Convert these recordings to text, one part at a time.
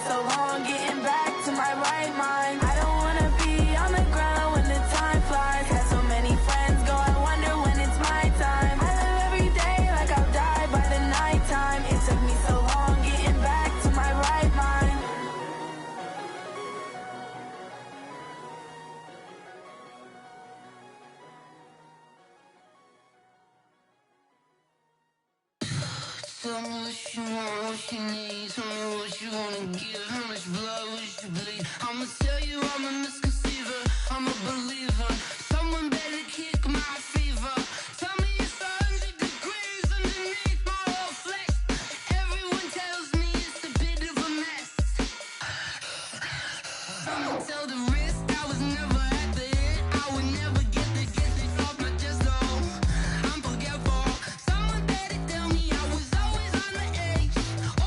so long getting back to my right mind. I don't wanna be on the ground when the time flies. Had so many friends go, I wonder when it's my time. I live every day like I'll die by the nighttime. It took me so long getting back to my right mind. Tell me what you want, what you need. Tell me what you wanna give. How much blood would you bleed? I'ma tell you I'm a misconceiver, I'm a believer. Someone better kick my fever. Tell me it's 100 degrees underneath my whole flesh. Everyone tells me it's a bit of a mess. I'ma tell the risk I was never at the end. I would never get it off my chest though. I'm forgetful. Someone better tell me I was always on the edge.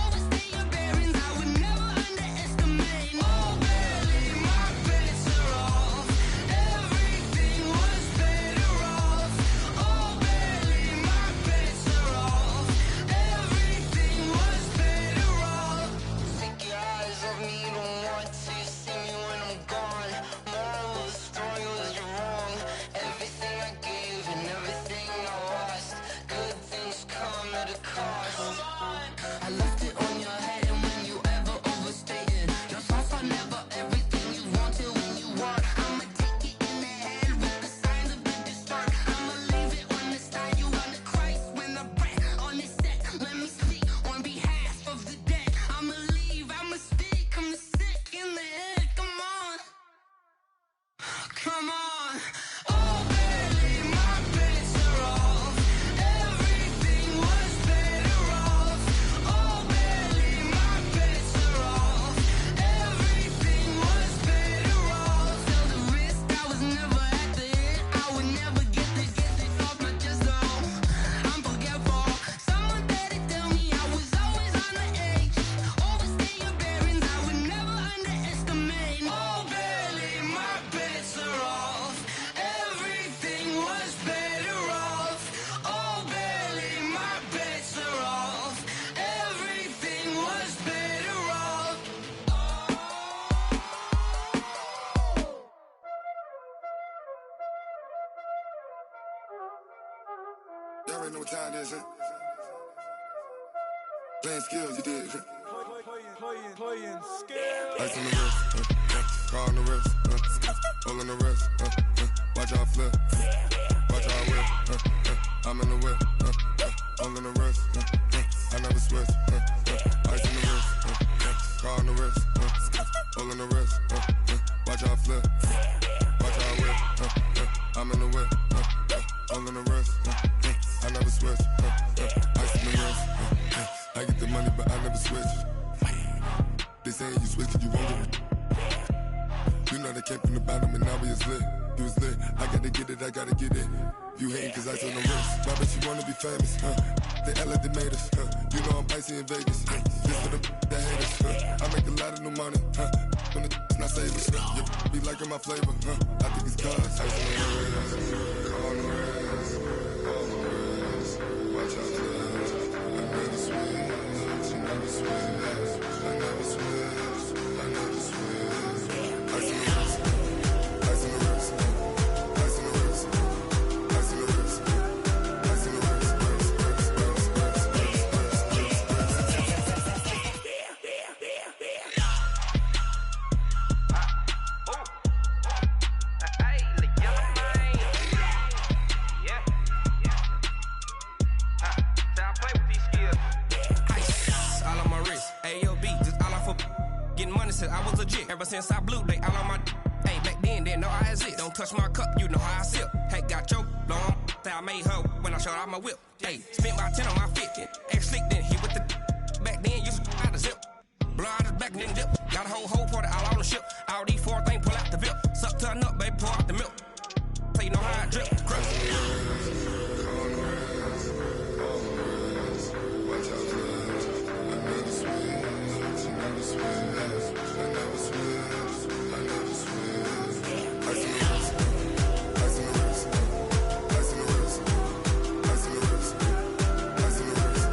Overstay your bearings, I would never underestimate. Oh, barely, my bets are off. Everything was better off. Oh, barely, my bets are off. Everything was better off. Take your eyes off me, don't want to see me when I'm gone. Moral of the story was you're wrong. Everything I gave and everything I lost. Good things come at a cost. I left it on your head, and when you ever overstay it, your thoughts are never everything you wanted when you want. I'ma take it in the head with the signs of the distort. I'ma leave it on the side, you on the Christ when the breath on this set. Let me speak on behalf of the dead. I'ma leave, I'ma speak, I'm sick in the head. Come on, come on. Oh, barely, my bets are off. Everything was better off. Oh, barely, my bets are off. Everything was better off. Tell the risk I was never at the end. I would never get it off my chest though. I'm forgetful. Someone better tell me I was always on the edge. Overstay your bearings, I would never underestimate. Oh, barely, my bets are off. Everything was better off. Oh, barely, my bets are off. Everything was better off. Y'all already know what time it is, huh? Playing skills, you did. Playing skill. Ice on the wrist, car on the wrist, hole in the wrist, watch out flip, watch out whip, I'm in the whip, hole in the wrist, I never switch, ice on the wrist, car on the wrist, hole in the wrist, watch out flip, watch out whip, I'm in the whip, hole in the wrist, I never switch, ice on the wrist, I get the money but I never switch. They saying you switch 'cause you won't get it. You know they came from the bottom and now we is lit. You was lit, I gotta get it, I gotta get it. You hating 'cause I on the wrist. Why bet you wanna be famous, They act they made us, You know I'm icy in Vegas, This for the that hate us, I make a lot of new money, When it's not savers, You be liking my flavor, I think it's cause ice on the wrist, on the wrist, on the wrist. Watch out, I never switch, I never switch. I never switch, I never switch. Ice in the wrist, ice in the wrist, ice in the wrist, ice in the wrist, ice in the wrist, I was legit. Ever since I blew, they all on my hey, back then, didn't know I exist. Don't touch my cup, you know how I sip. Hey, got your long, I made her when I showed out my whip. Hey, spent about 10 on my 50. Ex-slick, then hit with the back then, used to out the zip. Blow out his back, then dip. Got a whole party all on the ship. All these 4 things, pull out the VIP. Suck to a nut, baby, pour out the milk. So you know how I drip. Crush. Watch out, I never switch, I never switch. I never switch, I never switch. Ice in the wrist, ice in the wrist, ice in the wrist, ice in the wrist, ice in the wrist.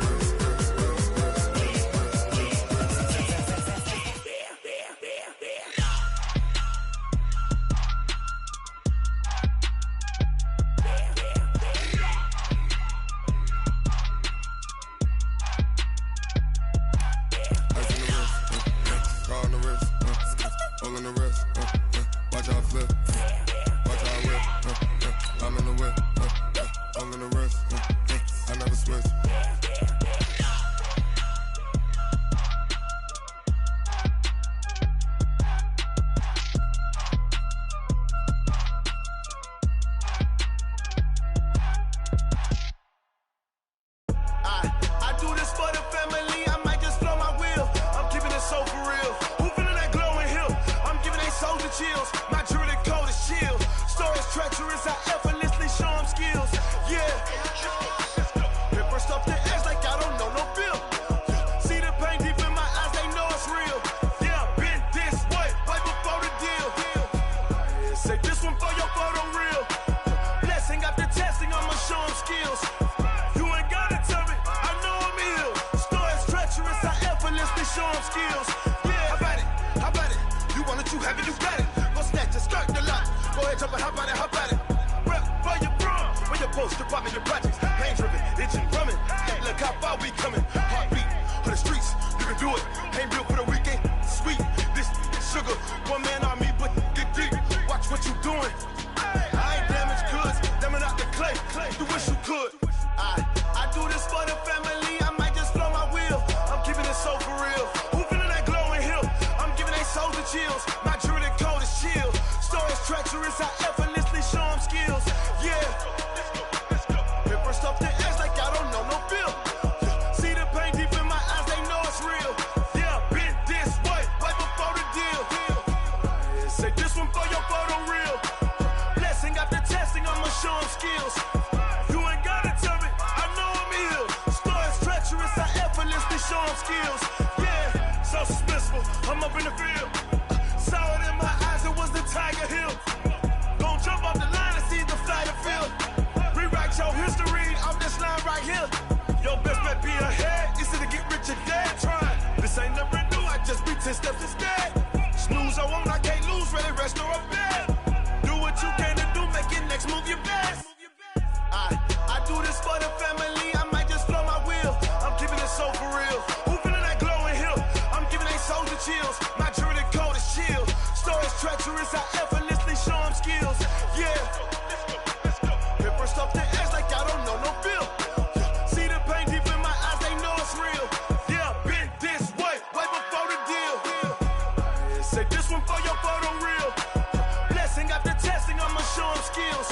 all in the wrist. Watch how I flip. Watch how I whip. I'm in the whip. All in the wrist. I never switch. I do this for the family, I might just blow my wheel. I'm keeping it so for real. Who feeling that glowing hill? I'm giving they soldier chills. My jewelry code is chill. Stories treacherous, I effortlessly show them skills. Yeah. Paper stuff the edge like I don't know no feel. See the pain deep in my eyes, they know it's real. Yeah, been this way, way before the deal. Say this one for your photo real. Blessing after testing, I'ma show them skills. You ain't gotta tell me, I know I'm ill. Stories treacherous, I effortlessly show them skills. Yeah, how about it? You want it, you have it, you got it. Go snatch it, skirt the lot. Go ahead, jump it, how about it? Rep for your bro, when your post, department, your projects. Pain driven, itching, drumming. Hey, look how far we coming. Heartbeat of the streets, you can do it. Ain't built for the weekend, sweet. This sugar, one man army, but get deep. Watch what you doing. I ain't damaged goods, damn out the clay. You wish you could. I do this for the family, I might just blow my wheel. I'm keeping it so for real. Who feeling that glowing hill? I'm giving they soldier chills. My jewelry code is chill. Stories treacherous, I effortlessly show them skills. Yeah. Paper stuff the edge like I don't know no feel. See the pain deep in my eyes, they know it's real. Yeah, been this way, way before the deal. Say this one for your photo real. Blessing after testing, I'ma show them skills. You ain't gotta tell me, I know I'm ill. Stories treacherous, I effortlessly show them skills. Yeah, so suspenseful, I'm up in the field. Saw it in my eyes, it was the Tiger Hill. Gon' jump off the line and see the fly the field. Rewrite your history off this line right here. Your best bet be ahead, easy to get rich or dead. Try, this ain't never new, I just be 10 steps instead. Snooze I won't, I can't lose, ready, rest or a bed. Do what you can to do, make your next move your best. I do this for the family, I might just blow my wheel. I'm keeping it so for real. Who feeling that glowing hill? I'm giving they soldier chills. My jewelry code is chill. Stories treacherous, I effortlessly show them skills. Yeah. Paper stuff the edge like I don't know no feel. See the pain deep in my eyes, they know it's real. Yeah, been this way, way before the deal. Say this one for your photo real. Blessing after testing, I'ma show them skills.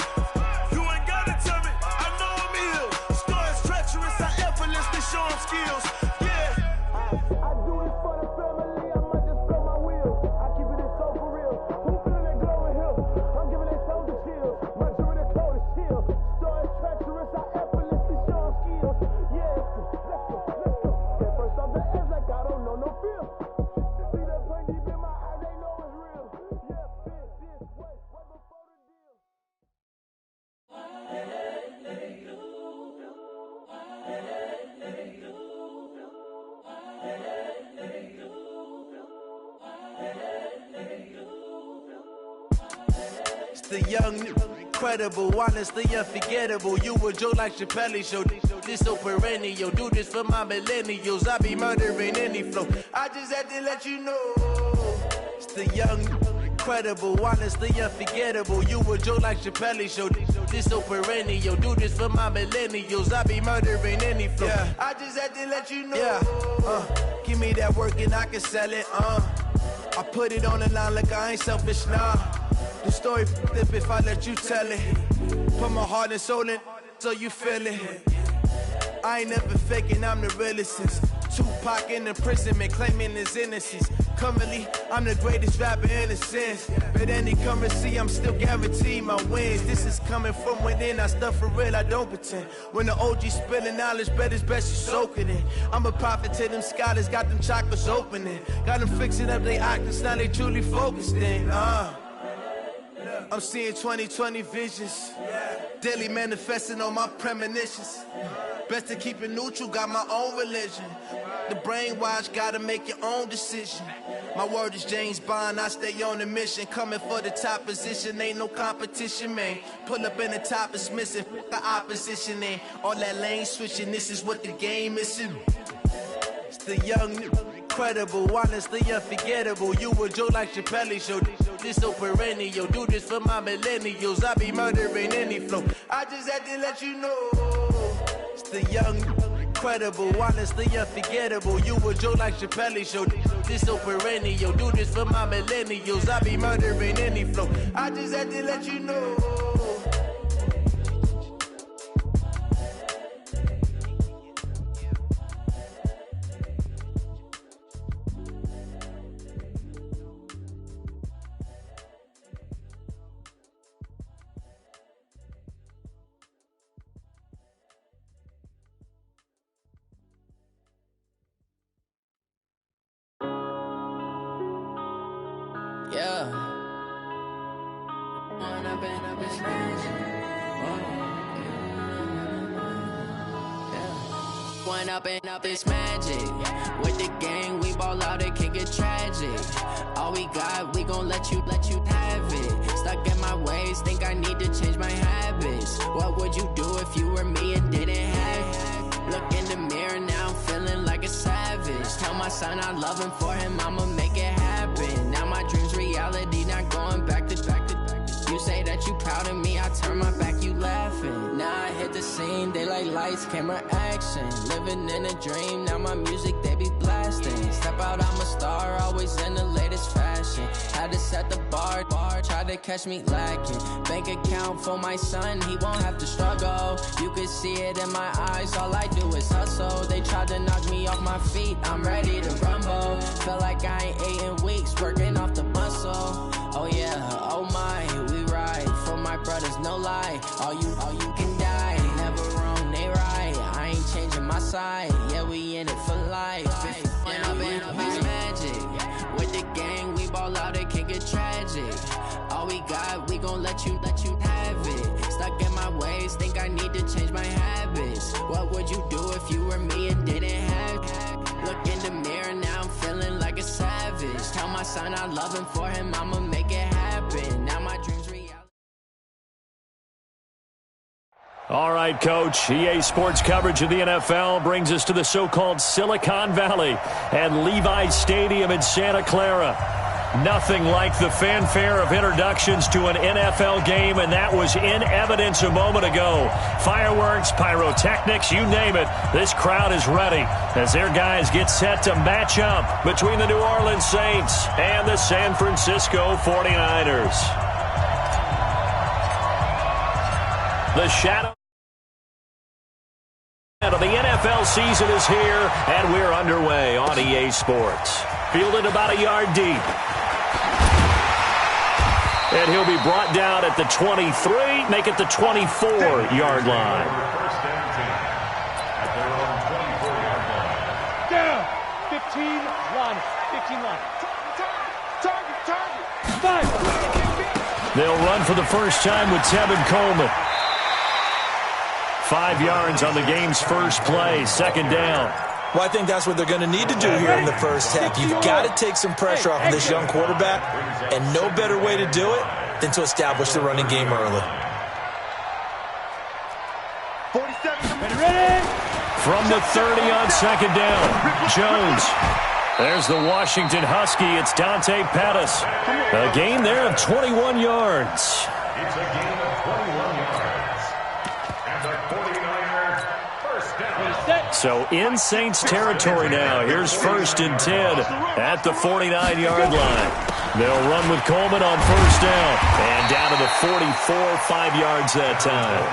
You ain't gotta tell me, I know I'm ill. Stories treacherous, I effortlessly show them skills. Yeah. I do this for the family, I might just blow my wheel. I keep it so for real. Who feeling that glowing hill? I'm giving they soldier chills. My jewelry code is chill. Stories treacherous, I effortlessly show them skills. Yeah, let's go. Get first off the edge like I don't know no feel. See that pain deep in my eyes, they know it's real. Yeah, been this way, way before the deal. It's the young, incredible, honestly unforgettable. You a joke like Chappelle show. This so perennial. Do this for my millennials. I be murdering any flow. I just had to let you know. It's the young, incredible, honestly unforgettable. You a joke like Chappelle show. This so perennial. Do this for my millennials. I be murdering any flow. Yeah. I just had to let you know. Yeah. Give me that work and I can sell it. I put it on the line like I ain't selfish, nah. The story flip if I let you tell it. Put my heart and soul in so you feel it. I ain't never faking, I'm the realest since Tupac in imprisonment, claiming his innocence. Currently, I'm the greatest rapper in a sense. But any currency, I'm still guaranteed my wins. This is coming from within, I stuff for real, I don't pretend. When the OG spilling knowledge, bet it's best you soak it in. I'm a prophet to them scholars, got them chakras opening. Got them fixing up they octaves, now they truly focused in. I'm seeing 2020 visions, daily manifesting on my premonitions. Best to keep it neutral, got my own religion. The brainwash, gotta make your own decision. My word is James Bond, I stay on a mission. Coming for the top position, ain't no competition, man. Pull up in the top is missing, the opposition ain't. All that lane switching, this is what the game is. It's the young, incredible, honestly unforgettable. You a joke like Chappelle show. This so perennial. Do this for my millennials. I be murdering any flow. I just had to let you know. It's the young, incredible, honestly unforgettable. You a joke like Chappelle show. This so perennial. Do this for my millennials. I be murdering any flow. I just had to let you know. Yeah. One up and up, it's magic. With the gang, we ball out, it can get tragic. All we got, we gon' let you have it. Stuck in my ways, think I need to change my habits. What would you do if you were me and didn't have it? Look in the mirror, now I'm feeling like a savage. Tell my son I love him, for him I'ma make it happen. Now my dream's reality, not going back to. You say that you proud of me, I turn my back, you laughing. Now I hit the scene, they like lights, camera, action. Living in a dream, now my music, they be blasting. Step out, I'm a star, always in the latest fashion. Had to set the bar, try to catch me lacking. Bank account for my son, he won't have to struggle. You can see it in my eyes, all I do is hustle. They tried to knock me off my feet, I'm ready to rumble. Feel like I ain't ate in weeks, working off the muscle. Oh yeah, oh my, we ride for my brothers, no lie. All you can die, never wrong, they right. I ain't changing my side, yeah, we in it for life. When up and up, it's magic. With the gang, we ball out, it can get tragic. All we got, we gon' let you have it. Stuck in my ways, think I need to change my habits. What would you do if you were me and didn't have it? Look in the mirror, now I'm feeling like a savage. Tell my son I love him, for him I'ma make it happen. Now my dreams reality. All right, Coach. EA Sports coverage of the NFL brings us to the so-called Silicon Valley and Levi's Stadium in Santa Clara. Nothing like the fanfare of introductions to an NFL game, and that was in evidence a moment ago. Fireworks, pyrotechnics, you name it. This crowd is ready as their guys get set to match up between the New Orleans Saints and the San Francisco 49ers. The shadow of the NFL season is here, and we're underway on EA Sports. Fielded about a yard deep. And he'll be brought down at the 23, make it the 24-yard line. Down. 15 line. 15 line. Target. 5. They'll run for the first time with Tevin Coleman. 5 yards on the game's first play, second down. Well, I think that's what they're going to need to do here in the first half. You've got to take some pressure off of this young quarterback, and no better way to do it than to establish the running game early. 47, ready? From the 30 on second down, Jones. There's the Washington Husky. It's Dante Pettis. A gain there of 21 yards. It's a gain of 21 yards. And the 49ers first down. So in Saints territory now. Here's 1st and 10 at the 49-yard line. They'll run with Coleman on first down. And down to the 44, 5 yards that time.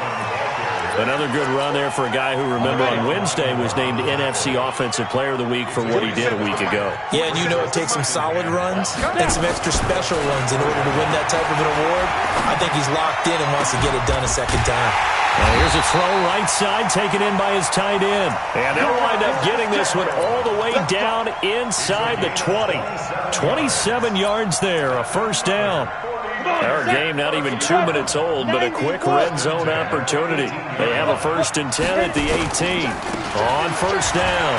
Another good run there for a guy who, remember, on Wednesday was named NFC Offensive Player of the Week for what he did a week ago. Yeah, and you know it takes some solid runs and some extra special runs in order to win that type of an award. I think he's locked in and wants to get it done a second time. And here's a throw right side taken in by his tight end. And they'll wind up getting this one all the way down inside the 20. 27 yards there, a first down. Our game not even 2 minutes old, but a quick red zone opportunity. They have a 1st and 10 at the 18. On first down,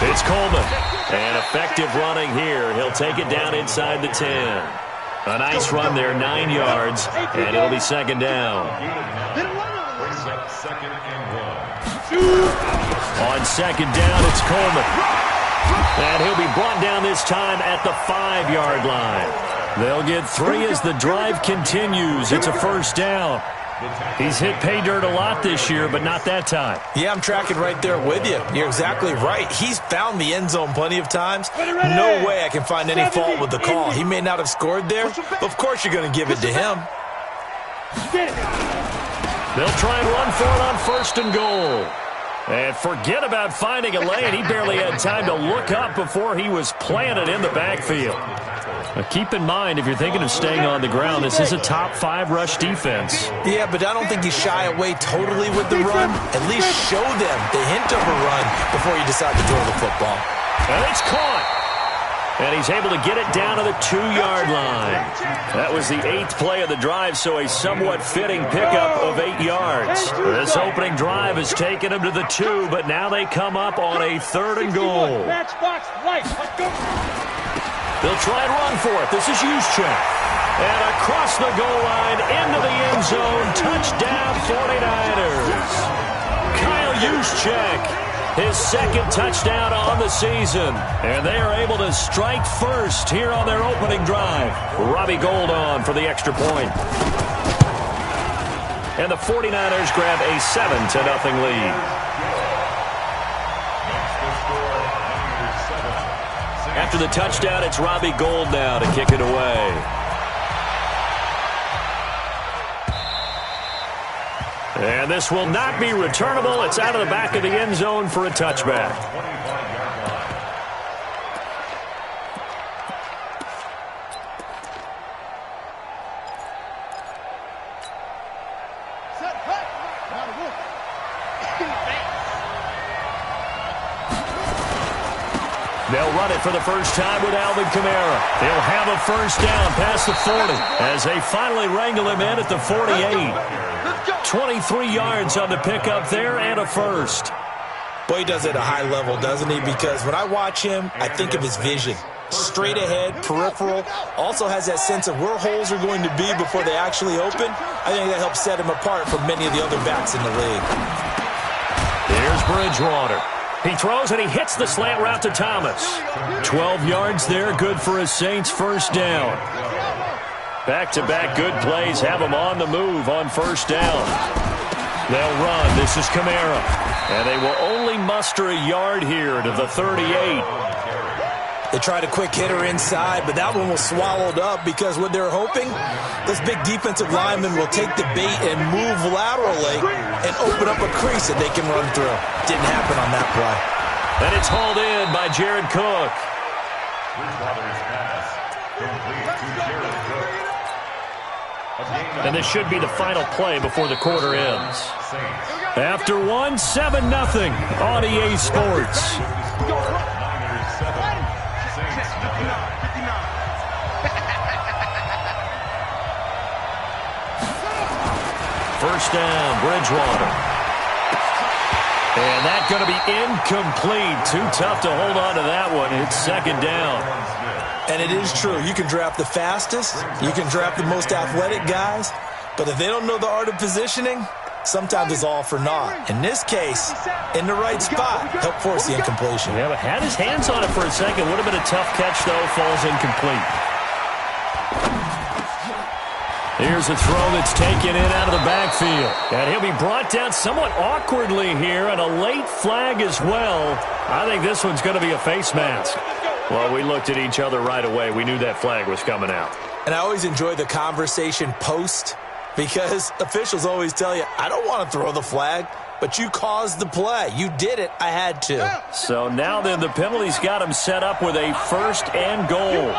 it's Coleman. And effective running here. He'll take it down inside the 10. A nice run there, 9 yards, and it'll be second down. Brings up 2nd and 1. On second down, it's Coleman. And he'll be brought down this time at the 5-yard line. They'll get 3 as the drive continues. It's a first down. He's hit pay dirt a lot this year, but not that time. Yeah, I'm tracking right there with you. You're exactly right. He's found the end zone plenty of times. No way I can find any fault with the call. He may not have scored there, but of course you're going to give it to him. They'll try and run for it on 1st and goal. And forget about finding a lane. He barely had time to look up before he was planted in the backfield. Now keep in mind, if you're thinking of staying on the ground, this is a top 5 rush defense. Yeah, but I don't think you shy away totally with the run. At least show them the hint of a run before you decide to throw the football. And it's caught. And he's able to get it down to the 2-yard line. That was the 8th play of the drive, so a somewhat fitting pickup of 8 yards. This opening drive has taken him to the 2, but now they come up on a 3rd and goal. They'll try and run for it. This is Juszczyk. And across the goal line, into the end zone, touchdown 49ers. Kyle Juszczyk. His 2nd touchdown on the season. And they are able to strike first here on their opening drive. Robbie Gould on for the extra point. And the 49ers grab a 7-0 lead. After the touchdown, it's Robbie Gould now to kick it away. And this will not be returnable. It's out of the back of the end zone for a touchback. They'll run it for the first time with Alvin Kamara. They'll have a first down past the 40 as they finally wrangle him in at the 48. 23 yards on the pickup there and a first. Boy, he does it at a high level, doesn't he? Because when I watch him, I think of his vision. Straight ahead, peripheral. Also has that sense of where holes are going to be before they actually open. I think that helps set him apart from many of the other backs in the league. Here's Bridgewater. He throws and he hits the slant route to Thomas. 12 yards there, good for a Saints first down. Back-to-back good plays have them on the move on first down. They'll run. This is Kamara. And they will only muster a yard here to the 38. They tried a quick hitter inside, but that one was swallowed up because what they're hoping, this big defensive lineman will take the bait and move laterally and open up a crease that they can run through. Didn't happen on that play. And it's hauled in by Jared Cook. And this should be the final play before the quarter ends. After one, 7-0 on EA Sports. First down, Bridgewater. And that's going to be incomplete. Too tough to hold on to that one. It's 2nd down. And it is true. You can draft the fastest. You can draft the most athletic guys. But if they don't know the art of positioning, sometimes it's all for naught. In this case, in the right spot, help force the incompletion. Yeah, but had his hands on it for a second. Would have been a tough catch, though. Falls incomplete. Here's a throw that's taken in out of the backfield. And he'll be brought down somewhat awkwardly here, and a late flag as well. I think this one's going to be a face mask. Well, we looked at each other right away. We knew that flag was coming out. And I always enjoy the conversation post because officials always tell you, I don't want to throw the flag, but you caused the play. You did it. I had to. So now then the penalty's got him set up with a 1st and goal.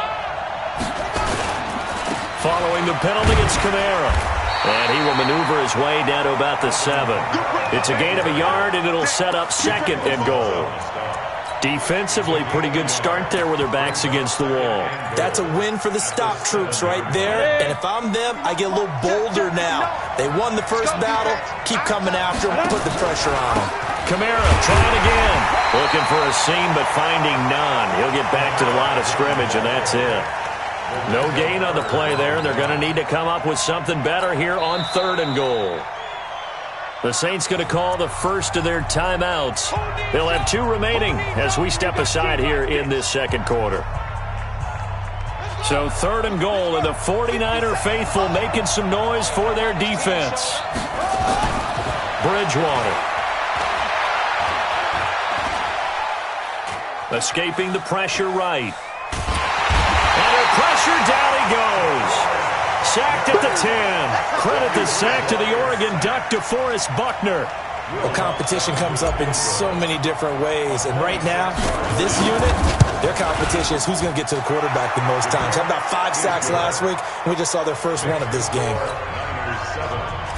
Following the penalty, it's Kamara. And he will maneuver his way down to about the 7. It's a gain of a yard, and it'll set up 2nd and goal. Defensively, pretty good start there with their backs against the wall. That's a win for the stop troops right there. And if I'm them, I get a little bolder now. They won the first battle. Keep coming after them. Put the pressure on them. Kamara trying again. Looking for a seam, but finding none. He'll get back to the line of scrimmage, and that's it. No gain on the play there. They're going to need to come up with something better here on 3rd and goal. The Saints going to call the first of their timeouts. They'll have 2 remaining as we step aside here in this second quarter. So 3rd and goal, and the 49er faithful making some noise for their defense. Bridgewater. Escaping the pressure right. Under pressure, down he goes. Sacked at the 10. Credit the sack to the Oregon Duck, DeForest Buckner. Well, competition comes up in so many different ways. And right now, this unit, their competition is who's going to get to the quarterback the most times. Had about 5 sacks last week, and we just saw their first one of this game.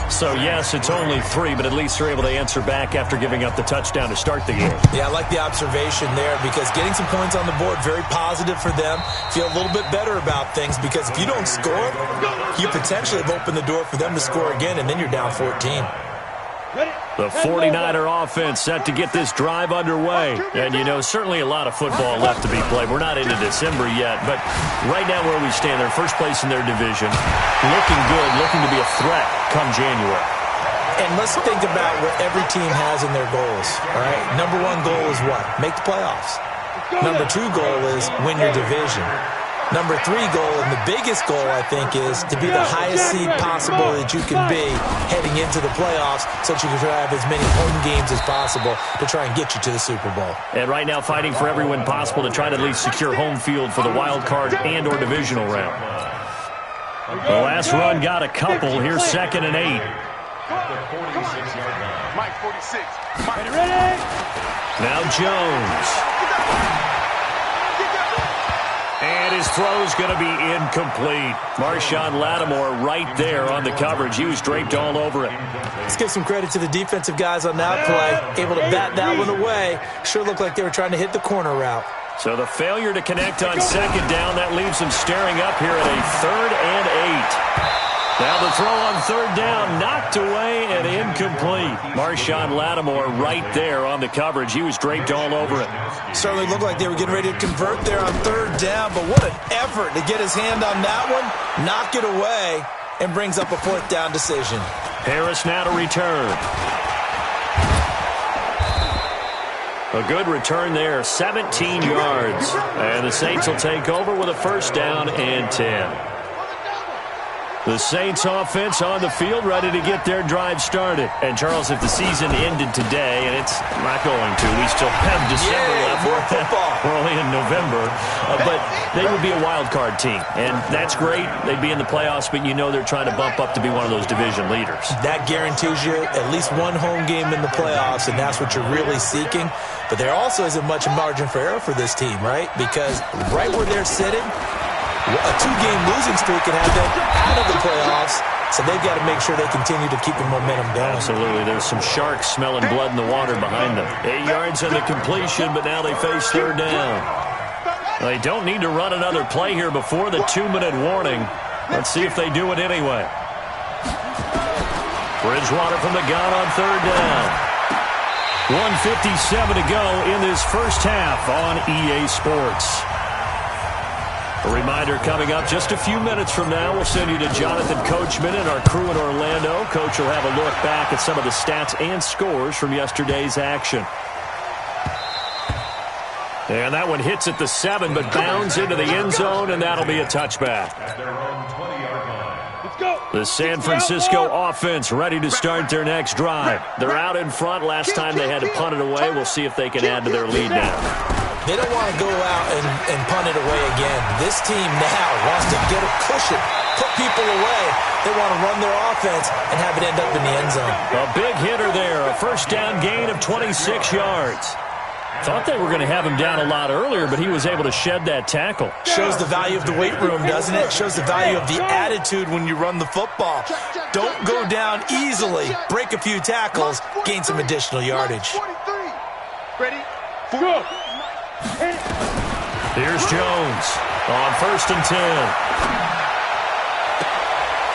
So, yes, it's only 3, but at least they're able to answer back after giving up the touchdown to start the game. Yeah, I like the observation there because getting some points on the board, very positive for them. Feel a little bit better about things because if you don't score, you potentially have opened the door for them to score again, and then you're down 14. The 49er offense set to get this drive underway. And, you know, certainly a lot of football left to be played. We're not into December yet, but right now where we stand, they're first place in their division. Looking good, looking to be a threat come January. And let's think about what every team has in their goals, all right? Number 1 goal is what? Make the playoffs. Number 2 goal is win your division. Number 3 goal, and the biggest goal, I think, is to be the highest seed possible that you can be heading into the playoffs so that you can have as many home games as possible to try and get you to the Super Bowl. And right now fighting for every win possible to try to at least secure home field for the wild card and or divisional round. The last run got a couple. Here's 2nd and 8. Mike 46. Ready? Now Jones. And his throw's going to be incomplete. Marshawn Lattimore right there on the coverage. He was draped all over it. Let's give some credit to the defensive guys on that play. Able to bat that one away. Sure looked like they were trying to hit the corner route. So the failure to connect on 2nd down, that leaves them staring up here at a 3rd and 8. Now the throw on 3rd down, knocked away and incomplete. Marshawn Lattimore right there on the coverage. He was draped all over it. Certainly looked like they were getting ready to convert there on 3rd down, but what an effort to get his hand on that one, knock it away, and brings up a 4th down decision. Harris now to return. A good return there, 17 yards. And the Saints will take over with a 1st down and 10. The Saints offense on the field, ready to get their drive started. And, Charles, if the season ended today, and it's not going to, we still have December left. More football. We're only in November. But they would be a wild card team. And that's great. They'd be in the playoffs, but you know they're trying to bump up to be one of those division leaders. That guarantees you at least 1 home game in the playoffs, and that's what you're really seeking. But there also isn't much margin for error for this team, right? Because right where they're sitting, a 2-game losing streak can have them out of the playoffs, so they've got to make sure they continue to keep the momentum going. Absolutely. There's some sharks smelling blood in the water behind them. 8 yards on the completion, but now they face 3rd down. They don't need to run another play here before the 2-minute warning. Let's see if they do it anyway. Bridgewater from the gun on 3rd down. 1:57 to go in this first half on EA Sports. A reminder coming up just a few minutes from now, we'll send you to Jonathan Coachman and our crew in Orlando. Coach will have a look back at some of the stats and scores from yesterday's action. And that one hits at the 7, but bounds into the end zone, and that'll be a touchback. The San Francisco offense ready to start their next drive. They're out in front. Last time they had to punt it away. We'll see if they can add to their lead now. They don't want to go out and punt it away again. This team now wants to get a cushion, put people away. They want to run their offense and have it end up in the end zone. A big hitter there, a 1st down gain of 26 yards. Thought they were going to have him down a lot earlier, but he was able to shed that tackle. Shows the value of the weight room, doesn't it? Shows the value of the attitude when you run the football. Don't go down easily. Break a few tackles, gain some additional yardage. Ready? Go. Here's Jones on 1st and 10.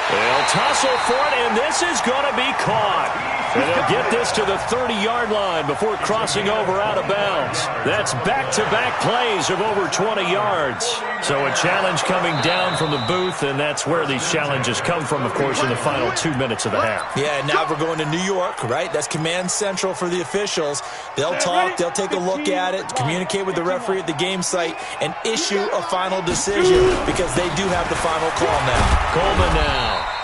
They'll tussle for it, and this is going to be caught. And they'll get this to the 30-yard line before crossing over out of bounds. That's back-to-back plays of over 20 yards. So a challenge coming down from the booth, and that's where these challenges come from, of course, in the final 2 minutes of the half. Yeah, now we're going to New York, right? That's command central for the officials. They'll talk, they'll take a look at it, communicate with the referee at the game site, and issue a final decision because they do have the final call now. Coleman now.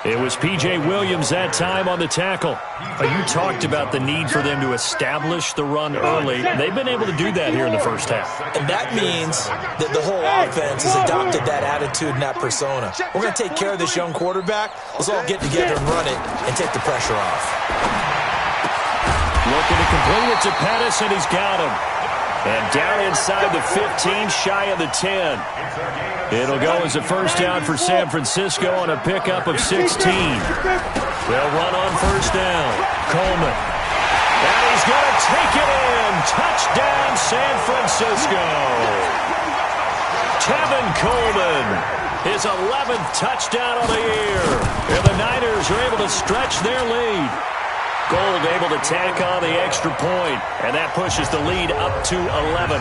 It was P.J. Williams that time on the tackle. You talked about the need for them to establish the run early. They've been able to do that here in the first half. And that means that the whole offense has adopted that attitude and that persona. We're going to take care of this young quarterback. Let's all get together and run it and take the pressure off. Looking to complete it to Pettis, and he's got him. And down inside the 15, shy of the 10. It'll go as a first down for San Francisco on a pickup of 16. They'll run on first down. Coleman. And he's going to take it in. Touchdown, San Francisco. Tevin Coleman. His 11th touchdown of the year. And the Niners are able to stretch their lead. Gold able to tack on the extra point, and that pushes the lead up to 11.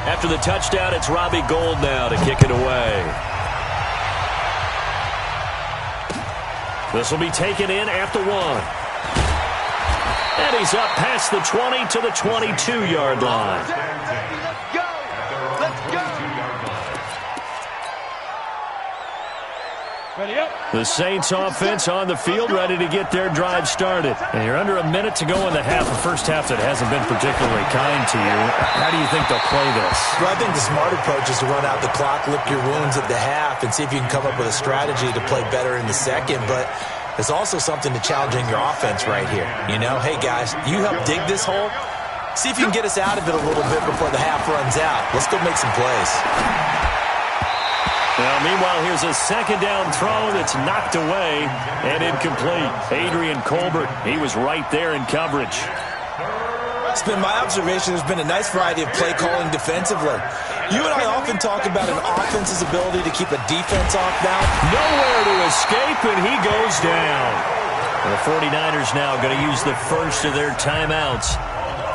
After the touchdown, it's Robbie Gould now to kick it away. This will be taken in at the 1. And he's up past the 20 to the 22-yard line. The Saints offense on the field, ready to get their drive started. And you're under a minute to go in the half, a first half that hasn't been particularly kind to you. How do you think they'll play this? Well, I think the smart approach is to run out the clock, lick your wounds at the half, and see if you can come up with a strategy to play better in the second. But there's also something to challenging your offense right here. You know, hey, guys, you help dig this hole. See if you can get us out of it a little bit before the half runs out. Let's go make some plays. Now, meanwhile, here's a second down throw that's knocked away and incomplete. Adrian Colbert, he was right there in coverage. It's been my observation there's been a nice variety of play calling defensively. You and I often talk about an offense's ability to keep a defense off balance. Nowhere to escape, and he goes down. And the 49ers now going to use the first of their timeouts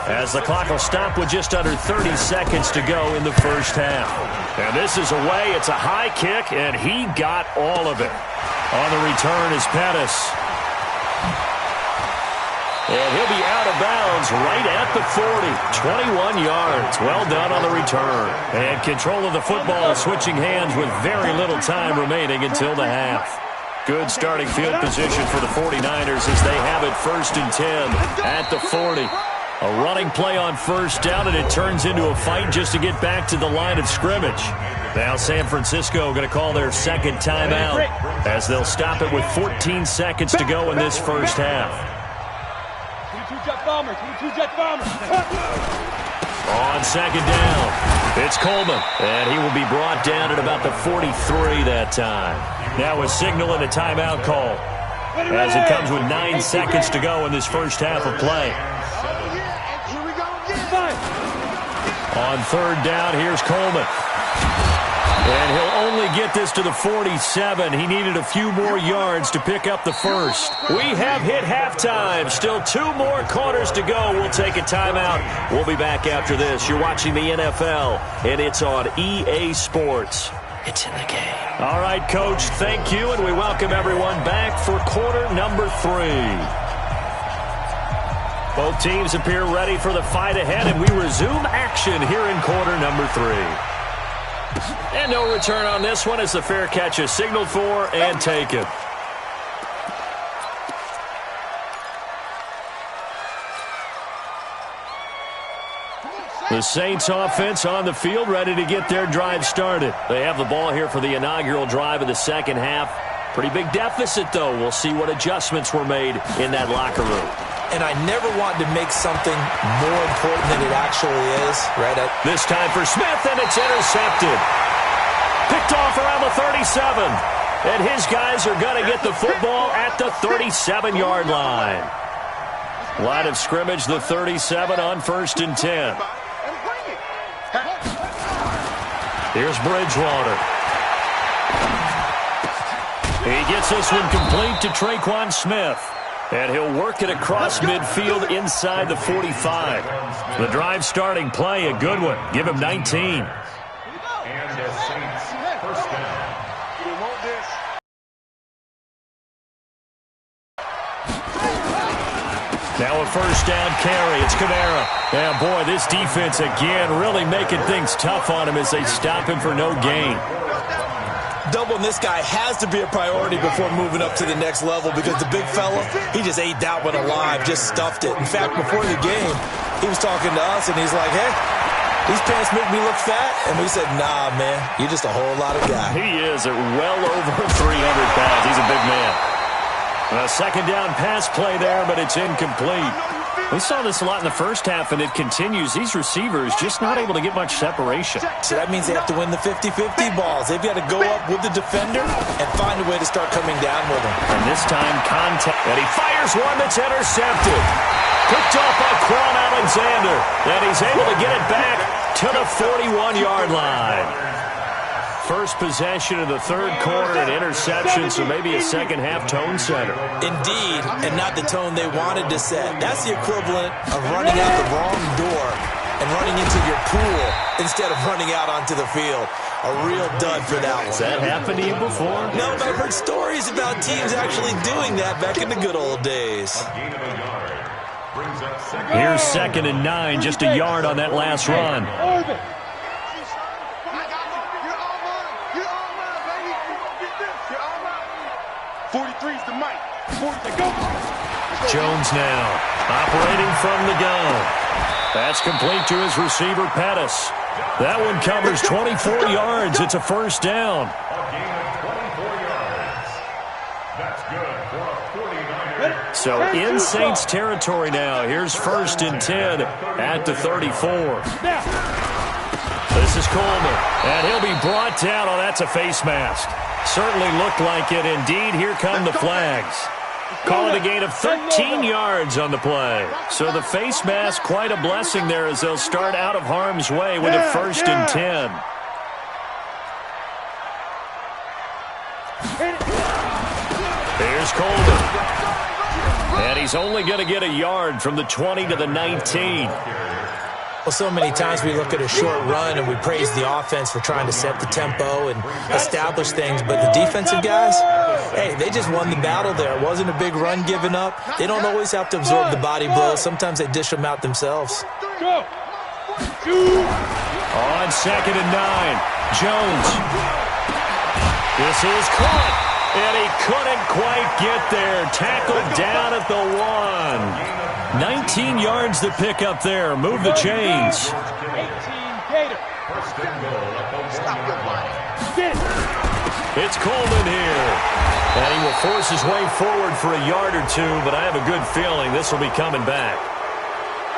as the clock will stop with just under 30 seconds to go in the first half. And this is away. It's a high kick, and he got all of it. On the return is Pettis. And he'll be out of bounds right at the 40. 21 yards. Well done on the return. And control of the football switching hands with very little time remaining until the half. Good starting field position for the 49ers as they have it 1st and 10 at the 40. A running play on first down, and it turns into a fight just to get back to the line of scrimmage. Now San Francisco going to call their second timeout as they'll stop it with 14 seconds to go in this first half. 22 jet bomber, 22 jet bomber. On second down, it's Coleman, and he will be brought down at about the 43 that time. Now a signal and a timeout call as it comes with 9 seconds to go in this first half of play. On third down, here's Coleman. And he'll only get this to the 47. He needed a few more yards to pick up the first. We have hit halftime. Still 2 more quarters to go. We'll take a timeout. We'll be back after this. You're watching the NFL, and it's on EA Sports. It's in the game. All right, Coach, thank you, and we welcome everyone back for quarter number 3. Both teams appear ready for the fight ahead, and we resume action here in quarter number 3. And no return on this one as the fair catch is signaled for and taken. The Saints offense on the field ready to get their drive started. They have the ball here for the inaugural drive of the second half. Pretty big deficit, though. We'll see what adjustments were made in that locker room. And I never want to make something more important than it actually is, right? This time for Smith, and it's intercepted. Picked off around the 37. And his guys are going to get the football at the 37-yard line. Line of scrimmage, the 37 on 1st and 10. Here's Bridgewater. He gets this one complete to Traquan Smith. And he'll work it across midfield inside the 45. The drive starting play, a good one. Give him 19. And the Saints first down. Now a first down carry. It's Kamara. Yeah, boy, this defense again really making things tough on him as they stop him for no gain. Doubling this guy has to be a priority before moving up to the next level because the big fella, he just ate that one alive, just stuffed it. In fact, before the game, he was talking to us, and he's like, hey, these pants make me look fat. And we said, nah, man, you're just a whole lot of guy. He is at well over 300 pounds. He's a big man. A second down pass play there, but it's incomplete. We saw this a lot in the first half, and it continues. These receivers just not able to get much separation. So that means they have to win the 50-50 balls. They've got to go up with the defender and find a way to start coming down with him. And this time, contact. And he fires one that's intercepted. Picked off by Quan Alexander. And he's able to get it back to the 41-yard line. First possession of the third quarter, an interception, so maybe a second-half tone setter. Indeed, and not the tone they wanted to set. That's the equivalent of running out the wrong door and running into your pool instead of running out onto the field. A real dud for that one. Has that happened to you before? No, but I've heard stories about teams actually doing that back in the good old days. Here's 2nd and 9, just a yard on that last run. 43's the mic. 40 go. Jones now operating from the gun. That's complete to his receiver, Pettis. That one covers 24 yards. It's a first down. A gain of 24 yards. That's good for a 49er. So in Saints territory now. Here's 1st and 10 at the 34. This is Coleman, and he'll be brought down. Oh, that's a face mask. Certainly looked like it. Indeed, here come the flags. Call it a gain of 13 yards on the play. So the face mask, quite a blessing there as they'll start out of harm's way with a 1st and 10. Here's Coleman. And he's only going to get a yard from the 20 to the 19. Well, so many times we look at a short run and we praise the offense for trying to set the tempo and establish things, but the defensive guys, hey, they just won the battle there. It wasn't a big run given up. They don't always have to absorb the body blows. Sometimes they dish them out themselves. On 2nd and 9, Jones. This is caught, and he couldn't quite get there. Tackled down at the 1. 19 yards to pick up there. Move the chains. It's Coleman here. And he will force his way forward for a yard or two, but I have a good feeling this will be coming back.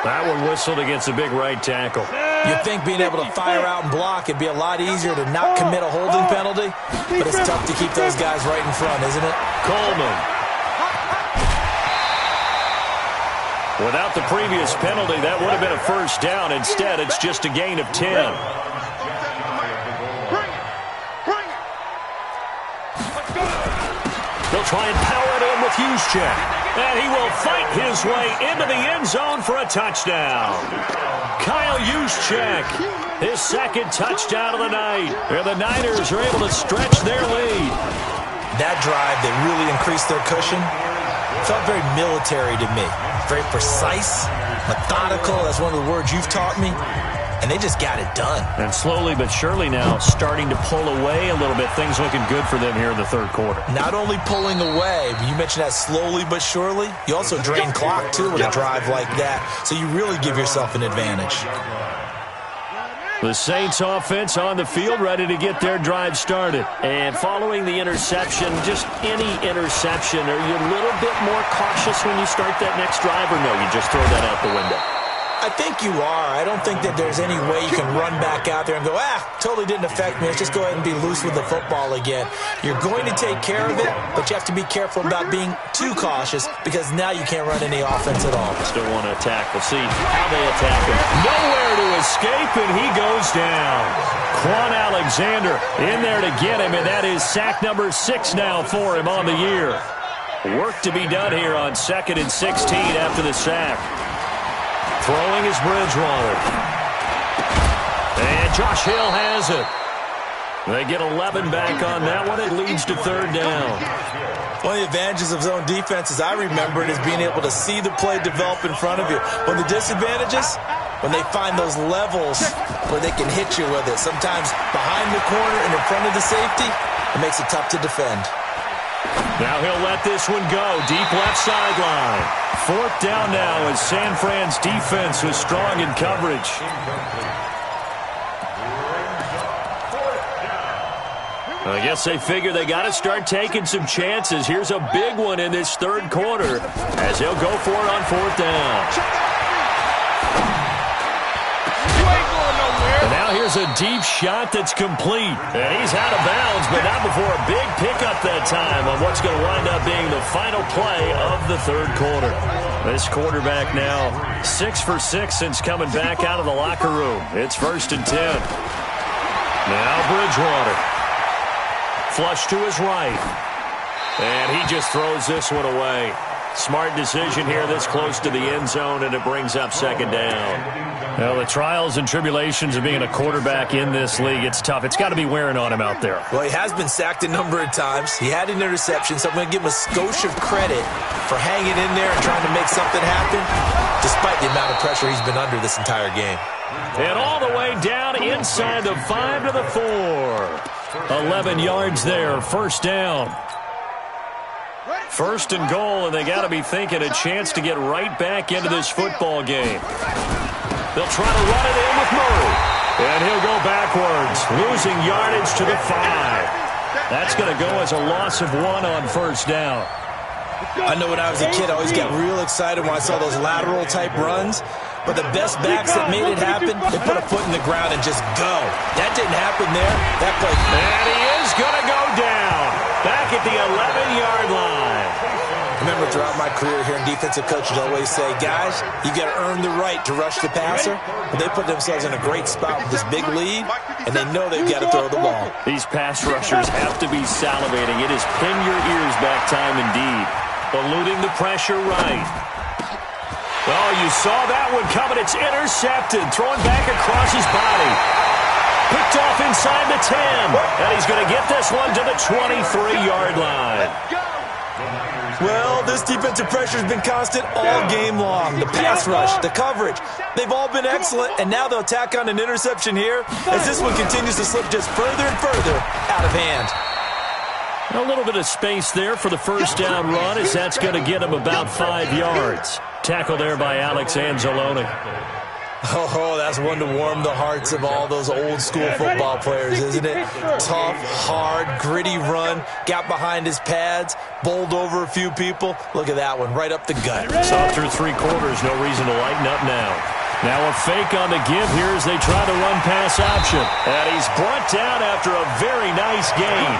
That one whistled against a big right tackle. You'd think being able to fire out and block, it'd be a lot easier to not commit a holding penalty, but it's tough to keep those guys right in front, isn't it? Coleman. Without the previous penalty, that would have been a first down. Instead, it's just a gain of 10. They'll try and power it in with Juszczyk. And he will fight his way into the end zone for a touchdown. Kyle Juszczyk, his 2nd touchdown of the night. And the Niners are able to stretch their lead. That drive that really increased their cushion felt very military to me. Very precise, methodical. That's one of the words you've taught me. And they just got it done. And slowly but surely now starting to pull away a little bit. Things looking good for them here in the third quarter. Not only pulling away, but you mentioned that slowly but surely. You also drain clock, too, with a drive like that. So you really give yourself an advantage. The Saints offense on the field, ready to get their drive started. And following the interception, just any interception, are you a little bit more cautious when you start that next drive, or no, you just throw that out the window? I think you are. I don't think that there's any way you can run back out there and go, totally didn't affect me. Let's just go ahead and be loose with the football again. You're going to take care of it, but you have to be careful about being too cautious because now you can't run any offense at all. Still want to attack. We'll see how they attack him. Nowhere to escape, and he goes down. Quan Alexander in there to get him, and that is sack number 6 now for him on the year. Work to be done here on 2nd and 16 after the sack. Throwing is Bridgewater. And Josh Hill has it. They get 11 back on that one. It leads to 3rd down. One of the advantages of zone defense, as I remember it, is being able to see the play develop in front of you. One of the disadvantages, when they find those levels where they can hit you with it, sometimes behind the corner and in front of the safety, it makes it tough to defend. Now he'll let this one go. Deep left sideline. 4th down now as San Fran's defense was strong in coverage. I guess they figure they got to start taking some chances. Here's a big one in this 3rd quarter as he'll go for it on 4th down. And now here's a deep shot that's complete. And he's out of bounds, but not before a big pickup that time on what's going to wind up being the final play of the 3rd quarter. This quarterback now 6 for 6 since coming back out of the locker room. It's 1st and 10. Now Bridgewater. Flush to his right. And he just throws this one away. Smart decision here this close to the end zone, and it brings up 2nd down. Well, the trials and tribulations of being a quarterback in this league, it's tough. It's got to be wearing on him out there. Well, he has been sacked a number of times. He had an interception, so I'm going to give him a skosh of credit for hanging in there and trying to make something happen, despite the amount of pressure he's been under this entire game. And all the way down inside the 5 to the 4. 11 yards there, 1st down. 1st and goal, and they got to be thinking a chance to get right back into this football game. They'll try to run it in with Murray. And he'll go backwards, losing yardage to the 5. That's going to go as a loss of 1 on 1st down. I know when I was a kid, I always got real excited when I saw those lateral-type runs. But the best backs that made it happen, they put a foot in the ground and just go. That didn't happen there. That play. And he is going to go down. Back at the 11-yard line. Remember, throughout my career here, defensive coaches always say, guys, you got to earn the right to rush the passer. But they put themselves in a great spot with this big lead, and they know they've got to throw the ball. These pass rushers have to be salivating. It is pin your ears back time indeed. Eluding the pressure right. Oh, you saw that one coming. It's intercepted. Thrown back across his body. Picked off inside the 10. And he's going to get this one to the 23-yard line. Well, this defensive pressure has been constant all game long. The pass rush, the coverage, they've all been excellent. And now they'll tack on an interception here as this one continues to slip just further and further out of hand. A little bit of space there for the 1st down run as that's going to get him about 5 yards. Tackle there by Alex Anzalone. Oh, that's one to warm the hearts of all those old-school football players, isn't it? Tough, hard, gritty run. Got behind his pads, bowled over a few people. Look at that one, right up the gut. Saw through 3 quarters, no reason to lighten up now. Now a fake on the give here as they try the run-pass option. And he's brought down after a very nice gain.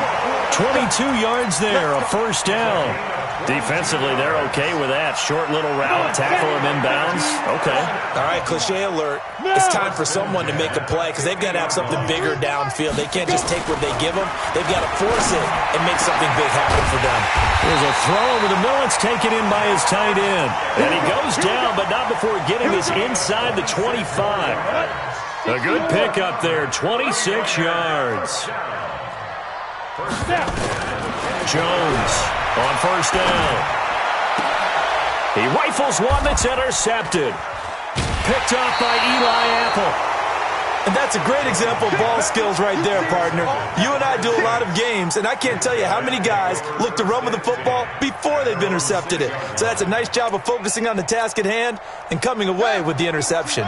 22 yards there, a 1st down. Defensively, they're okay with that. Short little route, tackle him inbounds. Okay. All right, cliche alert. It's time for someone to make a play because they've got to have something bigger downfield. They can't just take what they give them. They've got to force it and make something big happen for them. There's a throw over the middle. It's taken in by his tight end. And he goes down, but not before getting this inside the 25. A good pickup there, 26 yards. Jones on 1st down. He rifles one that's intercepted. Picked off by Eli Apple. And that's a great example of ball skills right there, partner. You and I do a lot of games, and I can't tell you how many guys look to run with the football before they've intercepted it. So that's a nice job of focusing on the task at hand and coming away with the interception.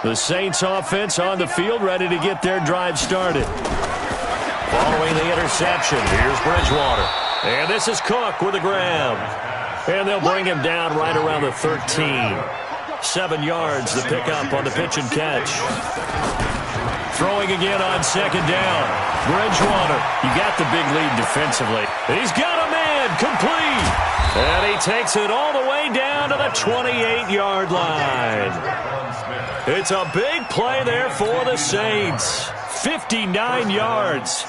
The Saints offense on the field, ready to get their drive started. Following the interception, here's Bridgewater. And this is Cook with a grab. And they'll bring him down right around the 13. 7 yards to pick up on the pitch and catch. Throwing again on 2nd down. Bridgewater, you got the big lead defensively. He's got a man, complete. And he takes it all the way down to the 28-yard line. It's a big play there for the Saints. 59 yards.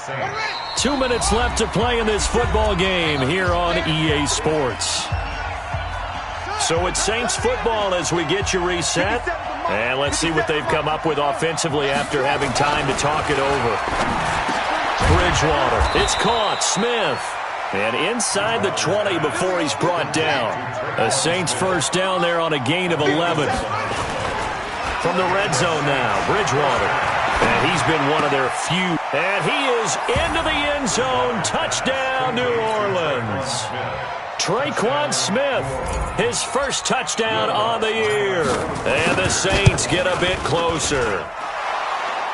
2 minutes left to play in this football game here on EA Sports. So it's Saints football as we get you reset. And let's see what they've come up with offensively after having time to talk it over. Bridgewater. It's caught. Smith. And inside the 20 before he's brought down. A Saints first down there on a gain of 11. From the red zone now, Bridgewater. And he's been one of their few. And he is into the end zone. Touchdown, New Orleans. Traquan Smith, his first touchdown on the year. And the Saints get a bit closer.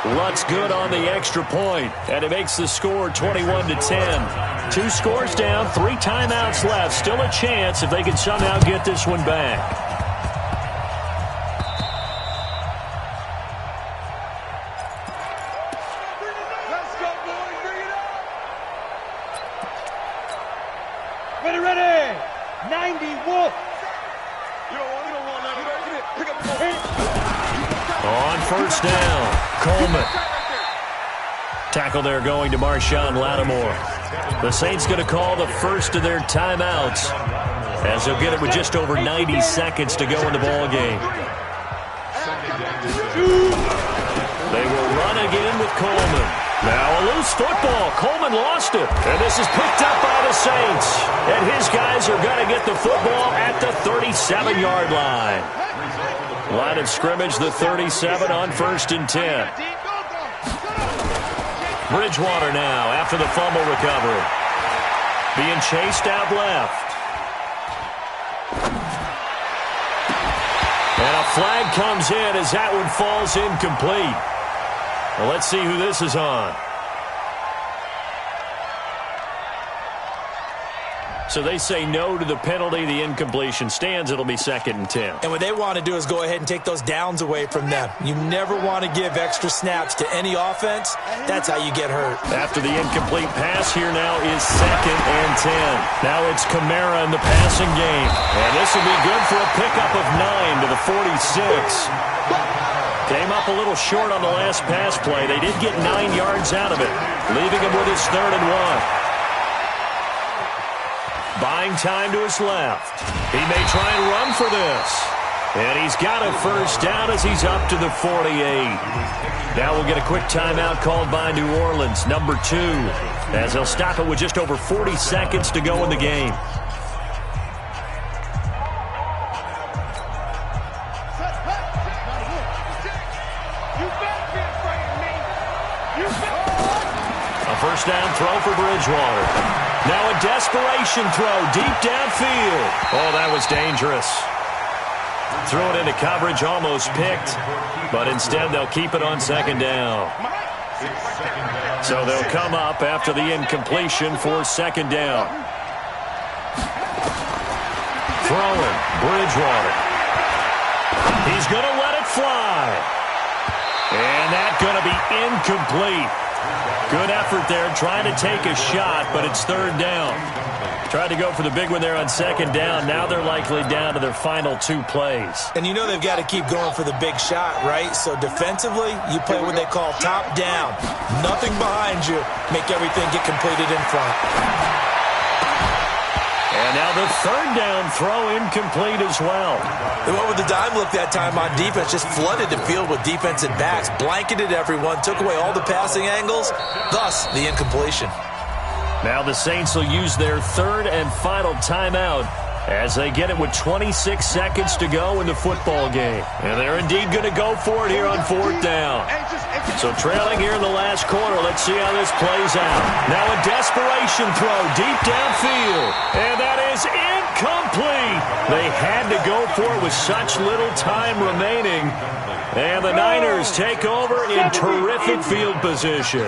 Lutt's good on the extra point, and it makes the score 21-10. 2 scores down, 3 timeouts left. Still a chance if they can somehow get this one back. Ready. 90 Wolf. On first down, Coleman. Tackle there going to Marshawn Lattimore. The Saints going to call the first of their timeouts as they'll get it with just over 90 seconds to go in the ball game. They will run again with Coleman. Now a loose football. Coleman lost it. And this is picked up by the Saints. And his guys are going to get the football at the 37-yard line. Line of scrimmage, the 37 on 1st and 10. Bridgewater now after the fumble recovery. Being chased out left. And a flag comes in as that one falls incomplete. Well, let's see who this is on. So they say no to the penalty. The incompletion stands. It'll be 2nd and 10. And what they want to do is go ahead and take those downs away from them. You never want to give extra snaps to any offense. That's how you get hurt. After the incomplete pass, here now is 2nd and 10. Now it's Kamara in the passing game. And this will be good for a pickup of 9 to the 46. Came up a little short on the last pass play. They did get 9 yards out of it, leaving him with his 3rd and 1. Buying time to his left. He may try and run for this. And he's got a first down as he's up to the 48. Now we'll get a quick timeout called by New Orleans, number 2, as they'll stop it with just over 40 seconds to go in the game. First down throw for Bridgewater. Now a desperation throw deep downfield. Oh, that was dangerous. Threw it into coverage, almost picked, but instead they'll keep it on 2nd down. So they'll come up after the incompletion for 2nd down. Throwing, Bridgewater. He's going to let it fly. And that's going to be incomplete. Good effort there, trying to take a shot, but it's 3rd down. Tried to go for the big one there on 2nd down. Now they're likely down to their final 2 plays. And you know they've got to keep going for the big shot, right? So defensively, you play what they call top down. Nothing behind you. Make everything get completed in front. And now the 3rd down throw incomplete as well. They went with the dime look that time on defense, just flooded the field with defensive backs, blanketed everyone, took away all the passing angles, thus the incompletion. Now the Saints will use their 3rd and final timeout as they get it with 26 seconds to go in the football game. And they're indeed going to go for it here on 4th down. So trailing here in the last quarter, let's see how this plays out. Now a desperation throw deep downfield. And that is incomplete. They had to go for it with such little time remaining. And the Niners take over in terrific field position.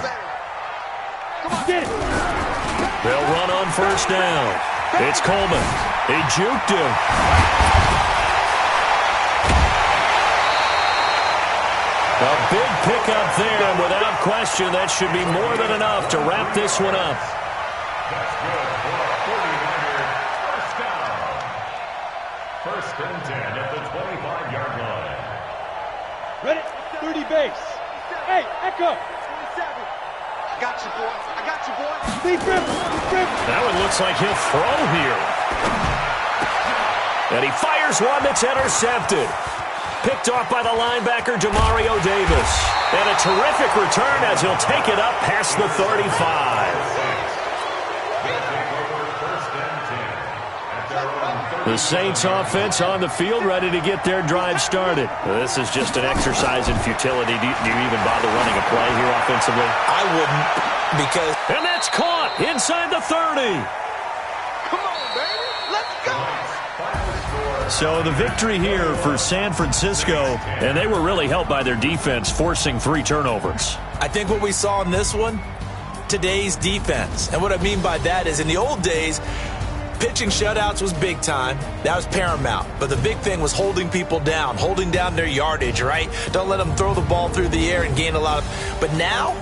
They'll run on 1st down. It's Coleman. He juked him. A big pickup there, and without question, that should be more than enough to wrap this one up. That's good for a 49er first down. 1st and 10 at the 25-yard line. Ready? 30 base. Hey, Echo. Got you, boy. I got you, boy. Lead grip. Lead grip. That one looks like he'll throw here. And he fires one that's intercepted. Picked off by the linebacker, Demario Davis. And a terrific return as he'll take it up past the 35. The Saints offense on the field, ready to get their drive started. This is just an exercise in futility. Do you even bother running a play here offensively? I wouldn't, because... And that's caught inside the 30. Come on, baby. Let's go. So the victory here for San Francisco, and they were really helped by their defense forcing 3 turnovers. I think what we saw in this one, today's defense. And what I mean by that is in the old days, pitching shutouts was big time. That was paramount. But the big thing was holding people down, holding down their yardage, right? Don't let them throw the ball through the air and gain a lot of... But now,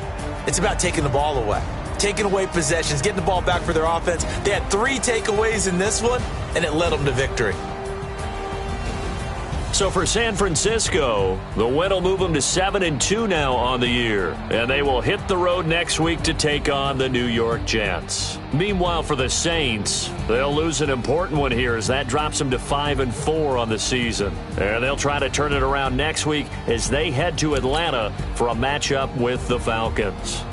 it's about taking the ball away. Taking away possessions, getting the ball back for their offense. They had 3 takeaways in this one, and it led them to victory. So for San Francisco, the win will move them to 7-2 now on the year. And they will hit the road next week to take on the New York Jets. Meanwhile, for the Saints, they'll lose an important one here as that drops them to 5-4 on the season. And they'll try to turn it around next week as they head to Atlanta for a matchup with the Falcons.